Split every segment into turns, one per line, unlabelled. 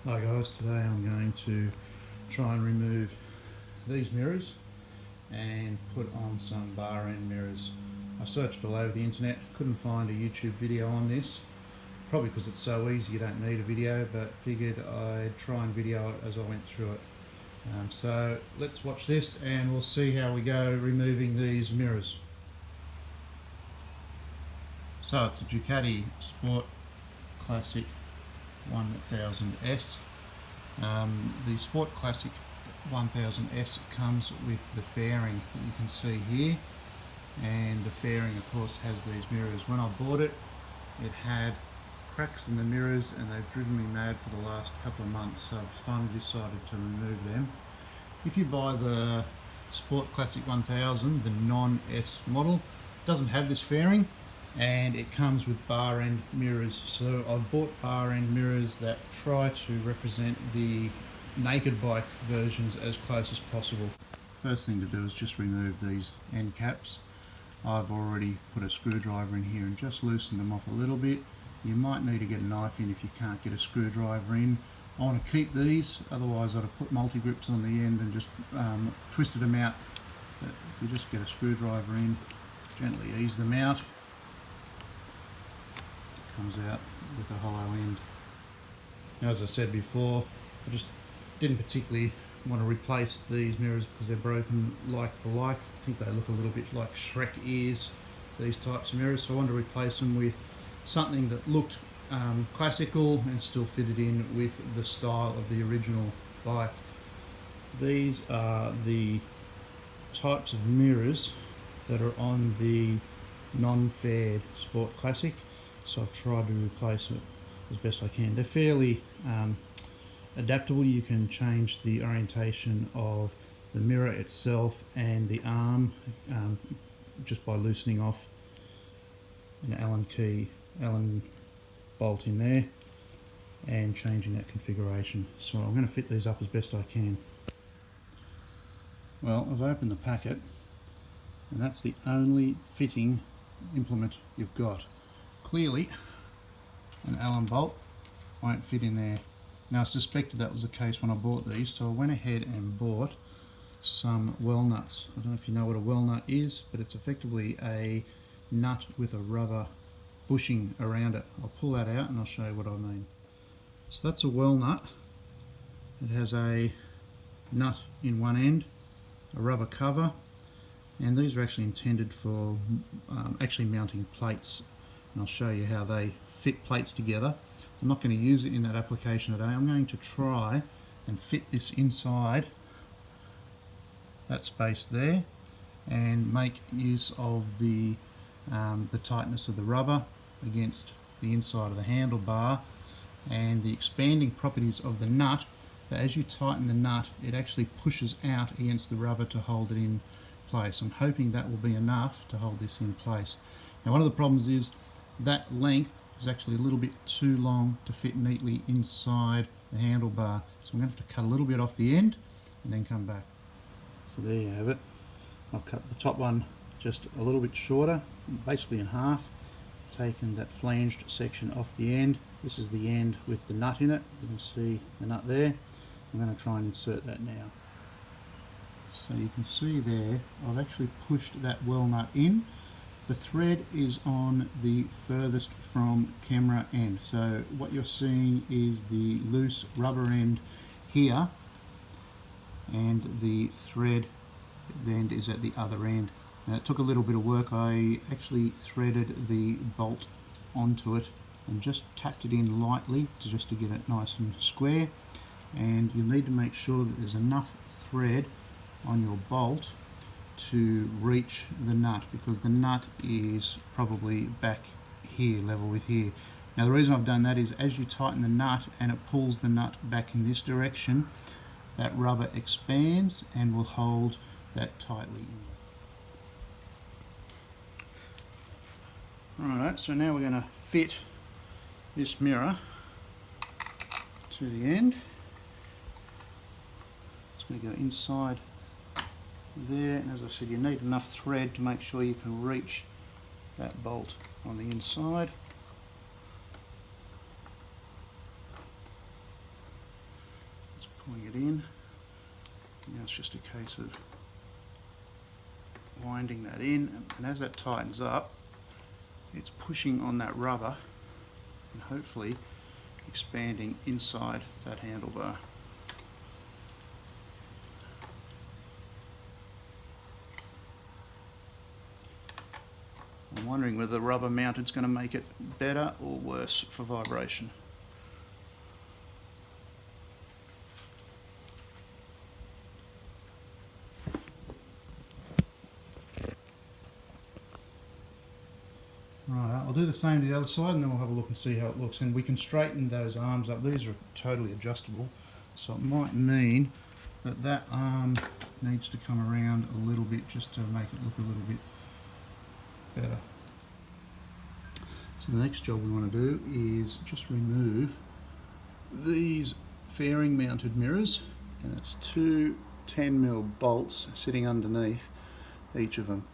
Hi guys, today I'm going to try and remove these mirrors and put on some bar end mirrors. I searched all over the internet, couldn't find a YouTube video on this, probably because it's so easy you don't need a video, but figured I'd try and video it as I went through it. So let's watch this and we'll see how we go removing these mirrors. So it's a Ducati Sport Classic 1000S. The Sport Classic 1000S comes with the fairing that you can see here, and the fairing of course has these mirrors. When I bought it, it had cracks in the mirrors and they've driven me mad for the last couple of months, so I've finally decided to remove them. If you buy the Sport Classic 1000, the non-S model, it doesn't have this fairing and it comes with bar end mirrors. So I've bought bar end mirrors that try to represent the naked bike versions as close as possible. First thing to do is just remove these end caps. I've already put a screwdriver in here and just loosened them off a little bit. You might need to get a knife in if you can't get a screwdriver in. I want to keep these, otherwise I'd have put multi-grips on the end and just twisted them out. But if you just get a screwdriver in, gently ease them out. Comes out with a hollow end. Now, as I said before, I just didn't particularly want to replace these mirrors because they're broken like for like. I think they look a little bit like Shrek ears, these types of mirrors, so I wanted to replace them with something that looked classical and still fitted in with the style of the original bike. These are the types of mirrors that are on the non-faired Sport Classic, so I've tried to replace it as best I can. They're fairly adaptable. You can change the orientation of the mirror itself and the arm just by loosening off an Allen bolt in there and changing that configuration. So I'm going to fit these up as best I can. Well, I've opened the packet and that's the only fitting implement you've got. Clearly an Allen bolt won't fit in there. Now, I suspected that was the case when I bought these, so I went ahead and bought some well nuts. I don't know if you know what a well nut is, but it's effectively a nut with a rubber bushing around it. I'll pull that out and I'll show you what I mean. So that's a well nut. It has a nut in one end, a rubber cover, and these are actually intended for actually mounting plates. And I'll show you how they fit plates together. I'm not going to use it in that application today. I'm going to try and fit this inside that space there and make use of the tightness of the rubber against the inside of the handlebar and the expanding properties of the nut. That as you tighten the nut, it actually pushes out against the rubber to hold it in place. I'm hoping that will be enough to hold this in place. Now, one of the problems is that length is actually a little bit too long to fit neatly inside the handlebar. So I'm going to have to cut a little bit off the end and then come back. So there you have it. I've cut the top one just a little bit shorter, basically in half, taken that flanged section off the end. This is the end with the nut in it. You can see the nut there. I'm going to try and insert that now. So you can see there, I've actually pushed that well nut in. The thread is on the furthest from camera end. So what you're seeing is the loose rubber end here, and the thread end is at the other end. Now, it took a little bit of work. I actually threaded the bolt onto it and just tapped it in lightly just to get it nice and square. And you'll need to make sure that there's enough thread on your bolt to reach the nut, because the nut is probably back here, level with here. Now, the reason I've done that is as you tighten the nut and it pulls the nut back in this direction, that rubber expands and will hold that tightly. Alright, so now we're going to fit this mirror to the end. It's going to go inside there, and as I said, you need enough thread to make sure you can reach that bolt on the inside. pulling it in. Now it's just a case of winding that in, and as that tightens up, it's pushing on that rubber and hopefully expanding inside that handlebar. I'm wondering whether the rubber mounted is going to make it better or worse for vibration. Right, I'll do the same to the other side and then we'll have a look and see how it looks. And we can straighten those arms up. These are totally adjustable, so it might mean that that arm needs to come around a little bit just to make it look a little bit better. So the next job we want to do is just remove these fairing mounted mirrors, and it's two 10mm bolts sitting underneath each of them.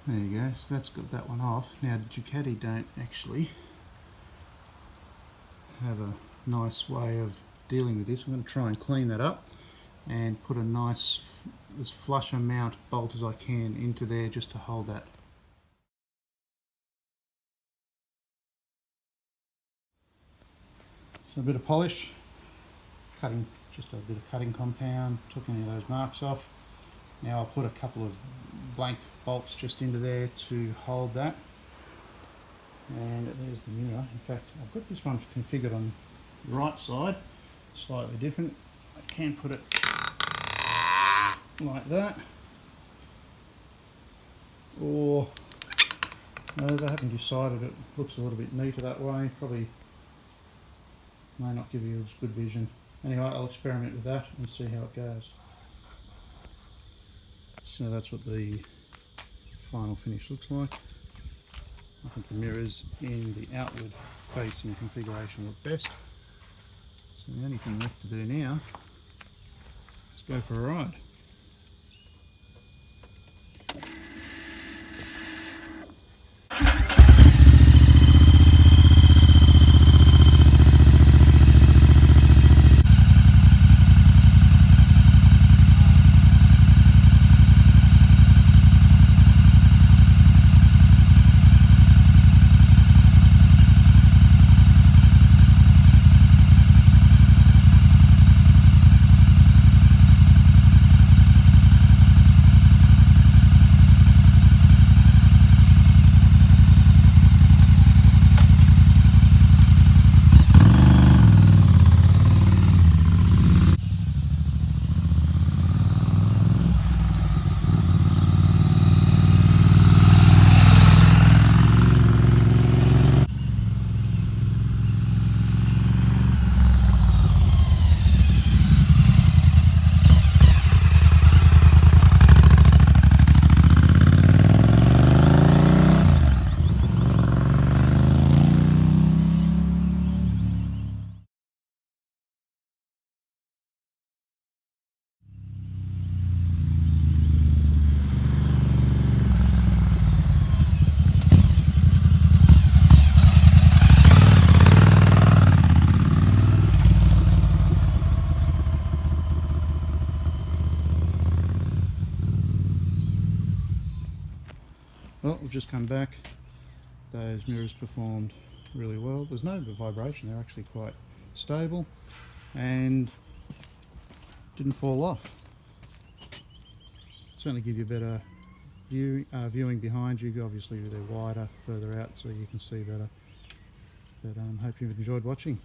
There you go, so that's got that one off. Now the Ducati don't actually have a nice way of dealing with this. I'm going to try and clean that up and put a nice, as flush a mount bolt as I can into there just to hold that. So a bit of polish, cutting, just a bit of cutting compound, took any of those marks off. Now I'll put a couple of blank bolts just into there to hold that. And there's the mirror. In fact, I've got this one configured on the right side, slightly different. I can put it like that. Or, no, they haven't decided. It looks a little bit neater that way. Probably may not give you as good vision. Anyway, I'll experiment with that and see how it goes. So that's what the final finish looks like. I think the mirrors in the outward facing configuration look best. So the only thing left to do now is go for a ride. Well, we've just come back. Those mirrors performed really well. There's no vibration, they're actually quite stable and didn't fall off. Certainly give you a better viewing behind you. Obviously they're wider, further out, so you can see better. But I hope you've enjoyed watching.